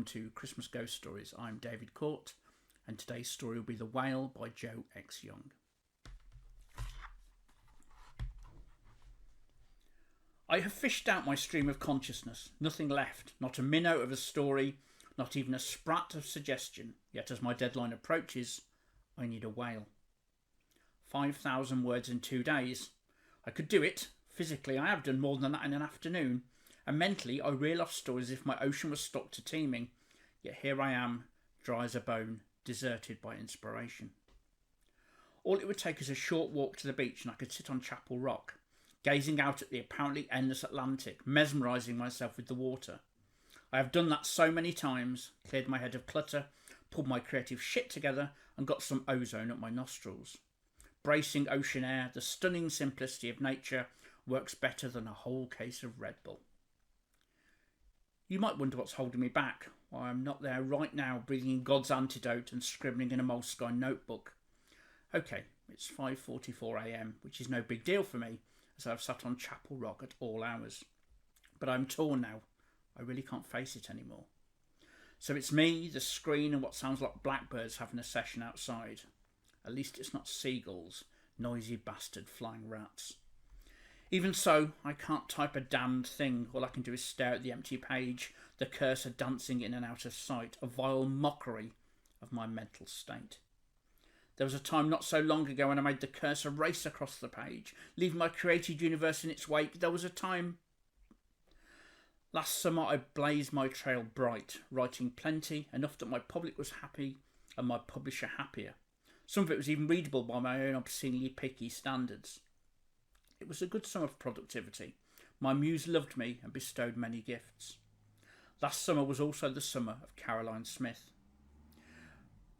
welcome to Christmas Ghost Stories. I'm David Court, and today's story will be The Whale by Joe X. Young. I have fished out my stream of consciousness, nothing left, not a minnow of a story, not even a sprat of suggestion, yet as my deadline approaches, I need a whale. 5,000 words in 2 days. I could do it. Physically, I have done more than that in an afternoon. And mentally, I reel off stories as if my ocean was stocked to teeming. Yet here I am, dry as a bone, deserted by inspiration. All it would take is a short walk to the beach and I could sit on Chapel Rock, gazing out at the apparently endless Atlantic, mesmerising myself with the water. I have done that so many times, cleared my head of clutter, pulled my creative shit together and got some ozone up my nostrils. Bracing ocean air, the stunning simplicity of nature works better than a whole case of Red Bull. You might wonder what's holding me back, why I'm not there right now breathing in God's antidote and scribbling in a moleskine notebook. Okay, it's 5:44 a.m, which is no big deal for me, as I've sat on Chapel Rock at all hours. But I'm torn now. I really can't face it anymore. So it's me, the screen, and what sounds like blackbirds having a session outside. At least it's not seagulls, noisy bastard flying rats. Even so, I can't type a damned thing. All I can do is stare at the empty page, the cursor dancing in and out of sight, a vile mockery of my mental state. There was a time not so long ago when I made the cursor race across the page, leaving my created universe in its wake. There was a time... Last summer I blazed my trail bright, writing plenty, enough that my public was happy and my publisher happier. Some of it was even readable by my own obscenely picky standards. It was a good summer for productivity. My muse loved me and bestowed many gifts. Last summer was also the summer of Caroline Smith.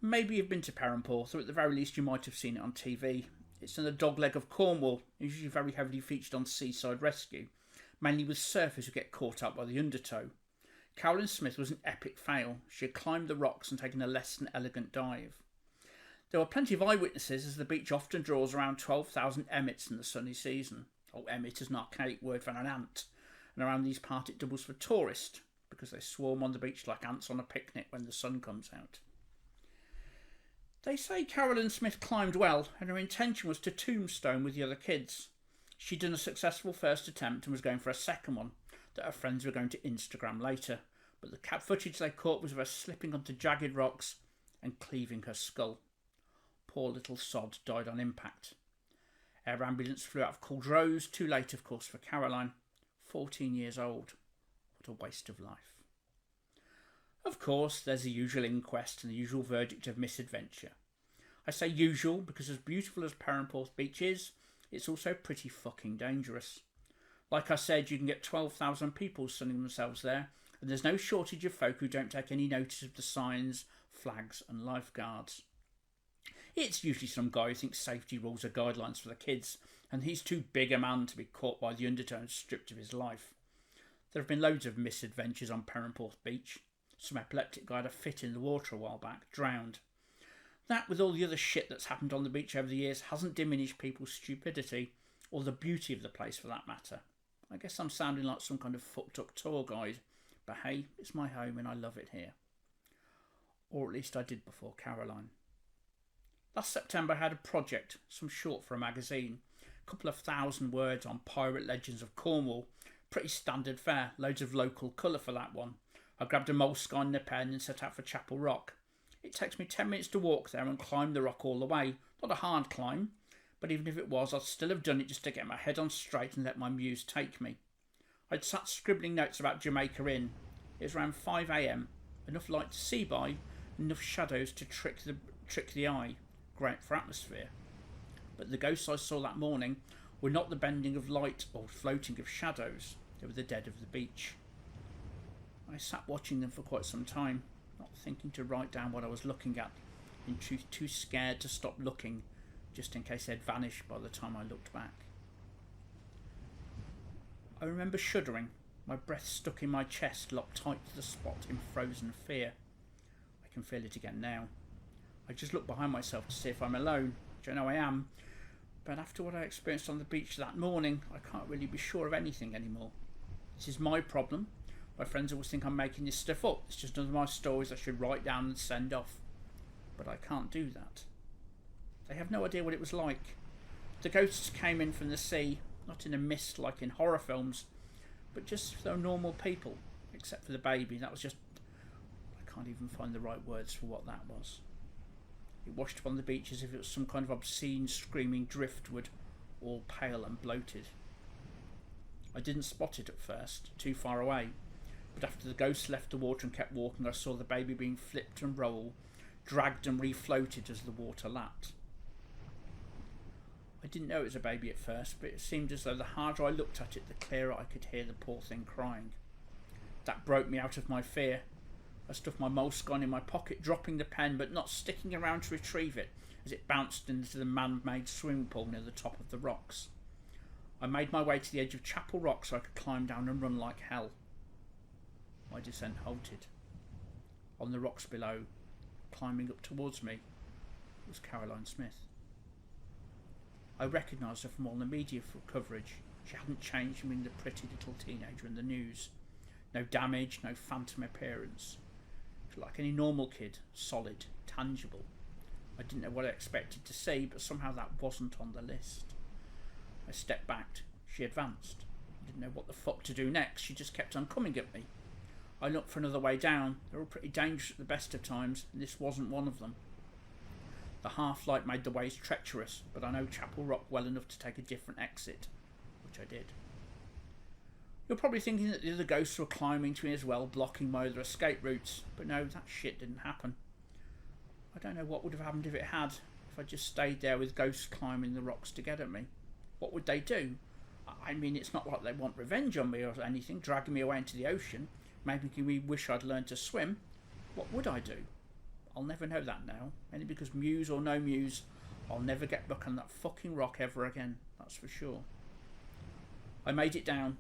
Maybe you've been to Perranporth, or at the very least you might have seen it on TV. It's in the dogleg of Cornwall, usually very heavily featured on Seaside Rescue, mainly with surfers who get caught up by the undertow. Caroline Smith was an epic fail. She had climbed the rocks and taken a less than elegant dive. There were plenty of eyewitnesses, as the beach often draws around 12,000 emmets in the sunny season. Oh, emmet is an archaic word for an ant, and around these parts it doubles for tourist, because they swarm on the beach like ants on a picnic when the sun comes out. They say Caroline Smith climbed well, and her intention was to tombstone with the other kids. She'd done a successful first attempt and was going for a second one, that her friends were going to Instagram later, but the cat footage they caught was of her slipping onto jagged rocks and cleaving her skull. Poor little sod died on impact. Air ambulance flew out of Culdrose, too late of course for Caroline, 14 years old. What a waste of life. Of course there's the usual inquest and the usual verdict of misadventure. I say usual because as beautiful as Perranporth Beach is, it's also pretty fucking dangerous. Like I said, you can get 12,000 people sunning themselves there, and there's no shortage of folk who don't take any notice of the signs, flags and lifeguards. It's usually some guy who thinks safety rules are guidelines for the kids, and he's too big a man to be caught by the undertow and stripped of his life. There have been loads of misadventures on Perranporth Beach. Some epileptic guy had a fit in the water a while back, drowned. That, with all the other shit that's happened on the beach over the years, hasn't diminished people's stupidity, or the beauty of the place for that matter. I guess I'm sounding like some kind of fucked up tour guide, but hey, it's my home and I love it here. Or at least I did before Caroline. Last September I had a project, some short for a magazine, a couple of 1,000 words on pirate legends of Cornwall, pretty standard fare, loads of local colour for that one. I grabbed a moleskine and a pen and set out for Chapel Rock. It takes me 10 minutes to walk there and climb the rock all the way. Not a hard climb, but even if it was, I'd still have done it just to get my head on straight and let my muse take me. I'd sat scribbling notes about Jamaica Inn. It was around 5 a.m, enough light to see by, enough shadows to trick the eye. Great for atmosphere. But the ghosts I saw that morning were not the bending of light or floating of shadows. They were the dead of the beach. I sat watching them for quite some time, not thinking to write down what I was looking at, in truth too scared to stop looking, just in case they'd vanished by the time I looked back. I remember shuddering, my breath stuck in my chest, locked tight to the spot in frozen fear. I can feel it again now. I just look behind myself to see if I'm alone, which I know I am, but after what I experienced on the beach that morning, I can't really be sure of anything anymore. This is my problem, My friends always think I'm making this stuff up. It's just one of my stories I should write down and send off. But I can't do that. They have no idea what it was like. The ghosts came in from the sea, not in a mist like in horror films, but just though normal people, except for the baby. That was just... I can't even find the right words for what that was. It washed upon the beach as if it was some kind of obscene screaming driftwood, all pale and bloated. I didn't spot it at first, too far away, but after the ghost left the water and kept walking, I saw the baby being flipped and rolled, dragged and refloated as the water lapped. I didn't know it was a baby at first, but it seemed as though the harder I looked at it, the clearer I could hear the poor thing crying. That broke me out of my fear. I stuffed my moleskine in my pocket, dropping the pen, but not sticking around to retrieve it, as it bounced into the man-made swimming pool near the top of the rocks. I made my way to the edge of Chapel Rock so I could climb down and run like hell. My descent halted. On the rocks below, climbing up towards me, was Caroline Smith. I recognised her from all the media coverage. She hadn't changed from being the pretty little teenager in the news. No damage, no phantom appearance. She was like any normal kid, solid, tangible. I didn't know what I expected to see, but somehow that wasn't on the list. I stepped back. She advanced. I didn't know what the fuck to do next. She just kept on coming at me. I looked for another way down. They were pretty dangerous at the best of times, and this wasn't one of them. The half-light made the ways treacherous, but I know Chapel Rock well enough to take a different exit, which I did. You're probably thinking that the other ghosts were climbing to me as well, blocking my other escape routes, but no, that shit didn't happen. I don't know what would have happened if it had, if I just stayed there with ghosts climbing the rocks to get at me. What would they do? I mean, it's not like they want revenge on me or anything, dragging me away into the ocean, making me wish I'd learned to swim. What would I do? I'll never know that now, only because muse or no muse, I'll never get back on that fucking rock ever again, that's for sure. I made it down.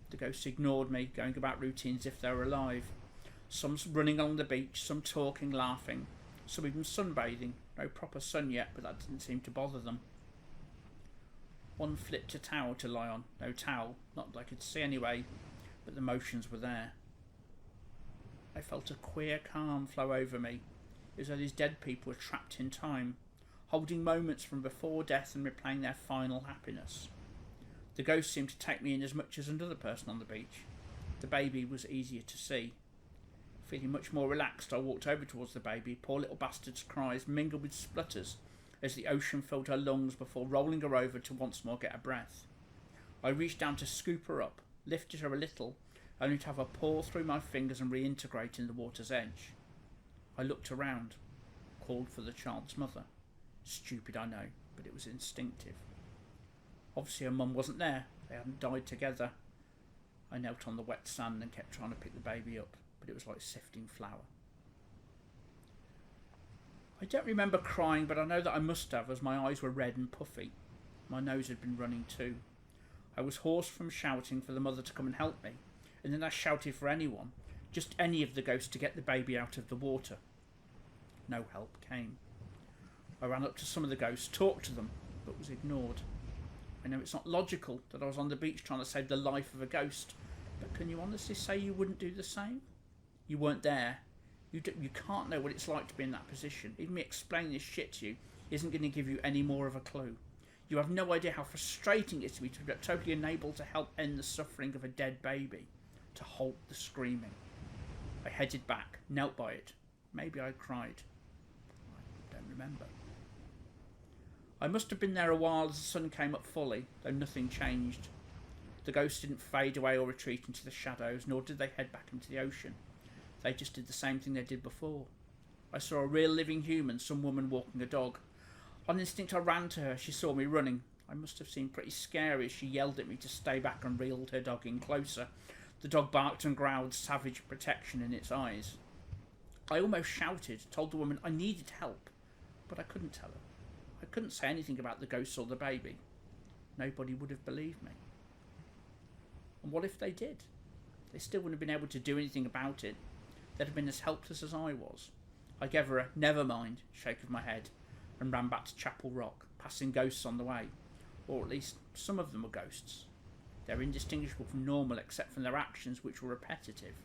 The ghosts ignored me, going about routines as if they were alive. Some running along the beach, some talking, laughing, some even sunbathing. No proper sun yet, but that didn't seem to bother them. One flipped a towel to lie on. No towel, not that I could see anyway, but the motions were there. I felt a queer calm flow over me, as though these dead people were trapped in time, holding moments from before death and replaying their final happiness. The ghost seemed to take me in as much as another person on the beach. The baby was easier to see. Feeling much more relaxed, I walked over towards the baby. Poor little bastard's cries mingled with splutters as the ocean filled her lungs before rolling her over to once more get a breath. I reached down to scoop her up, lifted her a little, only to have her pour through my fingers and reintegrate in the water's edge. I looked around, called for the child's mother. Stupid, I know, but it was instinctive. Obviously her mum wasn't there. They hadn't died together. I knelt on the wet sand and kept trying to pick the baby up, but it was like sifting flour. I don't remember crying, but I know that I must have, as my eyes were red and puffy. My nose had been running too. I was hoarse from shouting for the mother to come and help me, and then I shouted for anyone, just any of the ghosts, to get the baby out of the water. No help came. I ran up to some of the ghosts, talked to them, but was ignored. I know it's not logical that I was on the beach trying to save the life of a ghost, but can you honestly say you wouldn't do the same? You weren't there. You can't know what it's like to be in that position. Even me explaining this shit to you isn't going to give you any more of a clue. You have no idea how frustrating it is to be totally unable to help end the suffering of a dead baby, to halt the screaming. I headed back, knelt by it. Maybe I cried. I don't remember. I must have been there a while as the sun came up fully, though nothing changed. The ghosts didn't fade away or retreat into the shadows, nor did they head back into the ocean. They just did the same thing they did before. I saw a real living human, some woman walking a dog. On instinct I ran to her. She saw me running. I must have seemed pretty scary as she yelled at me to stay back and reeled her dog in closer. The dog barked and growled, savage protection in its eyes. I almost shouted, told the woman I needed help, but I couldn't tell her. I couldn't say anything about the ghost or the baby. Nobody would have believed me. And what if they did? They still wouldn't have been able to do anything about it. They'd have been as helpless as I was. I gave her a never mind shake of my head and ran back to Chapel Rock, passing ghosts on the way. Or at least some of them were ghosts. They were indistinguishable from normal except from their actions, which were repetitive.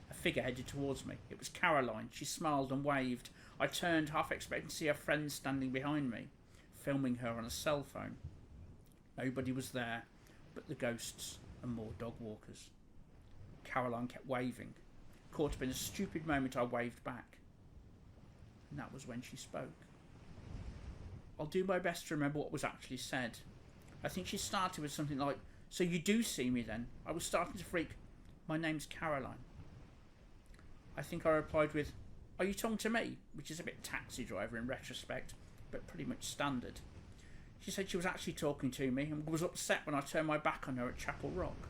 A figure headed towards me. It was Caroline. She smiled and waved. I turned, half expecting to see her friend standing behind me, filming her on a cell phone. Nobody was there but the ghosts and more dog walkers. Caroline kept waving. Caught up in a stupid moment, I waved back. And that was when she spoke. I'll do my best to remember what was actually said. I think she started with something like, "So you do see me then?" I was starting to freak. "My name's Caroline." I think I replied with, "Are you talking to me?" which is a bit Taxi Driver in retrospect, but pretty much standard. She said she was actually talking to me and was upset when I turned my back on her at Chapel Rock.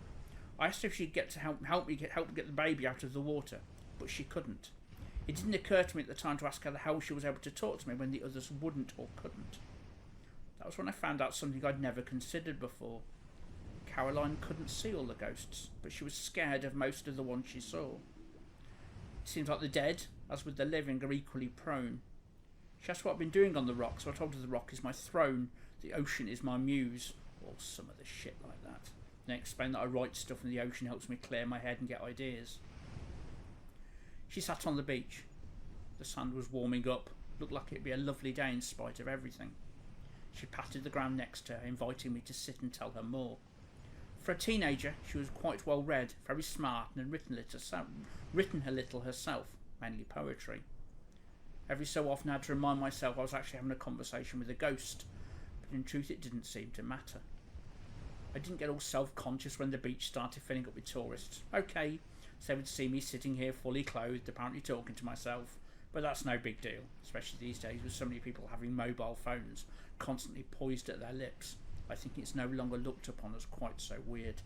I asked her if she'd get to help me get the baby out of the water, but she couldn't. It didn't occur to me at the time to ask her how she was able to talk to me when the others wouldn't or couldn't. That was when I found out something I'd never considered before. Caroline couldn't see all the ghosts, but she was scared of most of the ones she saw. It seems like the dead, as with the living, are equally prone. She asked what I've been doing on the rock, so I told her the rock is my throne, the ocean is my muse, or some of the shit like that. Then I explained that I write stuff and the ocean helps me clear my head and get ideas. She sat on the beach. The sand was warming up. Looked like it'd be a lovely day in spite of everything. She patted the ground next to her, inviting me to sit and tell her more. For a teenager, she was quite well read, very smart, and had written her little herself, mainly poetry. Every so often I had to remind myself I was actually having a conversation with a ghost, but in truth it didn't seem to matter. I didn't get all self-conscious when the beach started filling up with tourists. Okay, so they would see me sitting here fully clothed, apparently talking to myself, but that's no big deal, especially these days with so many people having mobile phones constantly poised at their lips. I think it's no longer looked upon as quite so weird.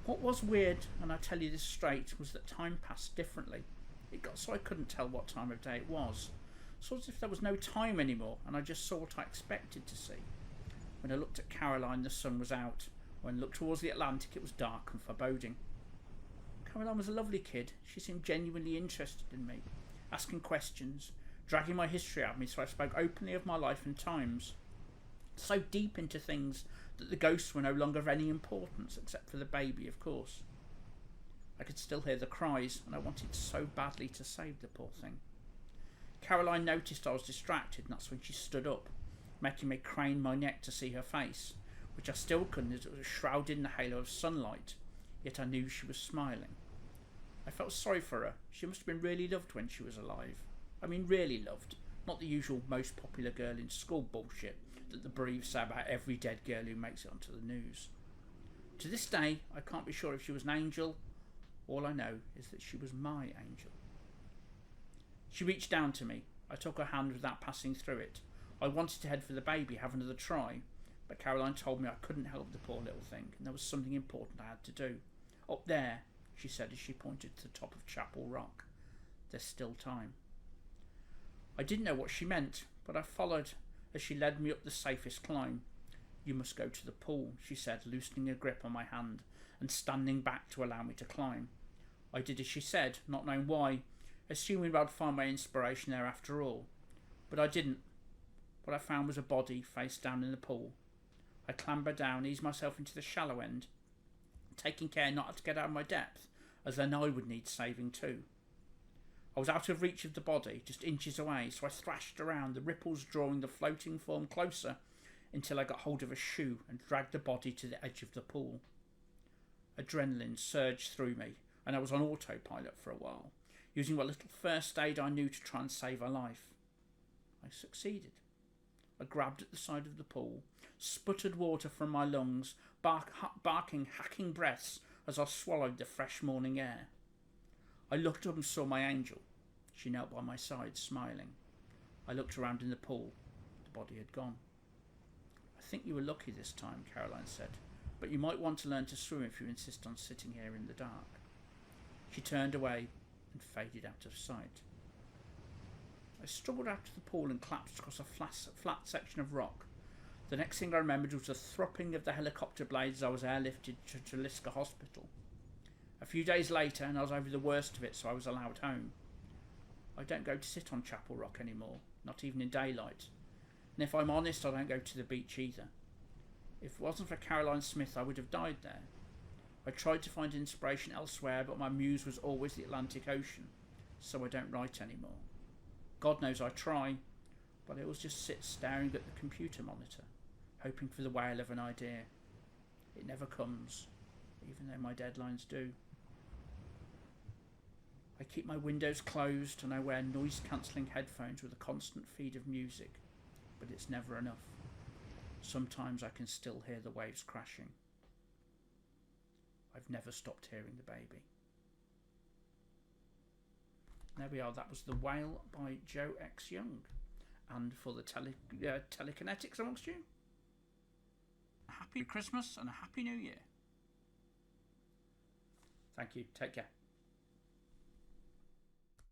What was weird, and I tell you this straight, was that time passed differently. It got so I couldn't tell what time of day it was. Sort of as if there was no time anymore, and I just saw what I expected to see. When I looked at Caroline, the sun was out. When I looked towards the Atlantic, it was dark and foreboding. Caroline was a lovely kid. She seemed genuinely interested in me, asking questions, dragging my history out of me so I spoke openly of my life and times. So deep into things that the ghosts were no longer of any importance, except for the baby, of course. I could still hear the cries, and I wanted so badly to save the poor thing. Caroline noticed I was distracted, and that's when she stood up, making me crane my neck to see her face, which I still couldn't as it was shrouded in a halo of sunlight, yet I knew she was smiling. I felt sorry for her. She must have been really loved when she was alive. I mean really loved, not the usual most popular girl in school bullshit that the bereaved say about every dead girl who makes it onto the news. To this day, I can't be sure if she was an angel. All I know is that she was my angel. She reached down to me. I took her hand without passing through it. I wanted to head for the baby, have another try, but Caroline told me I couldn't help the poor little thing, and there was something important I had to do. Up there, she said as she pointed to the top of Chapel Rock. There's still time. I didn't know what she meant, but I followed as she led me up the safest climb. You must go to the pool, she said, loosening her grip on my hand and standing back to allow me to climb. I did as she said, not knowing why, assuming I'd find my inspiration there after all. But I didn't. What I found was a body face down in the pool. I clambered down, eased myself into the shallow end, taking care not to get out of my depth, as then I would need saving too. I was out of reach of the body, just inches away, so I thrashed around, the ripples drawing the floating form closer until I got hold of a shoe and dragged the body to the edge of the pool. Adrenaline surged through me, and I was on autopilot for a while, using what little first aid I knew to try and save her life. I succeeded. I grabbed at the side of the pool, sputtered water from my lungs, barking hacking breaths as I swallowed the fresh morning air. I looked up and saw my angel. She knelt by my side, smiling. I looked around in the pool. The body had gone. I think you were lucky this time, Caroline said, but you might want to learn to swim if you insist on sitting here in the dark. She turned away and faded out of sight. I struggled out to the pool and collapsed across a flat section of rock. The next thing I remembered was the thropping of the helicopter blades as I was airlifted to Taliska Hospital. A few days later, and I was over the worst of it, so I was allowed home. I don't go to sit on Chapel Rock anymore, not even in daylight. And if I'm honest, I don't go to the beach either. If it wasn't for Caroline Smith, I would have died there. I tried to find inspiration elsewhere, but my muse was always the Atlantic Ocean, so I don't write anymore. God knows I try, but I always just sit staring at the computer monitor, hoping for the whale of an idea. It never comes, even though my deadlines do. I keep my windows closed and I wear noise-cancelling headphones with a constant feed of music, but it's never enough. Sometimes I can still hear the waves crashing. I've never stopped hearing the baby. There we are. That was The Whale by Joe X. Young. And for the telekinetics amongst you, a happy Christmas and a happy New Year. Thank you. Take care.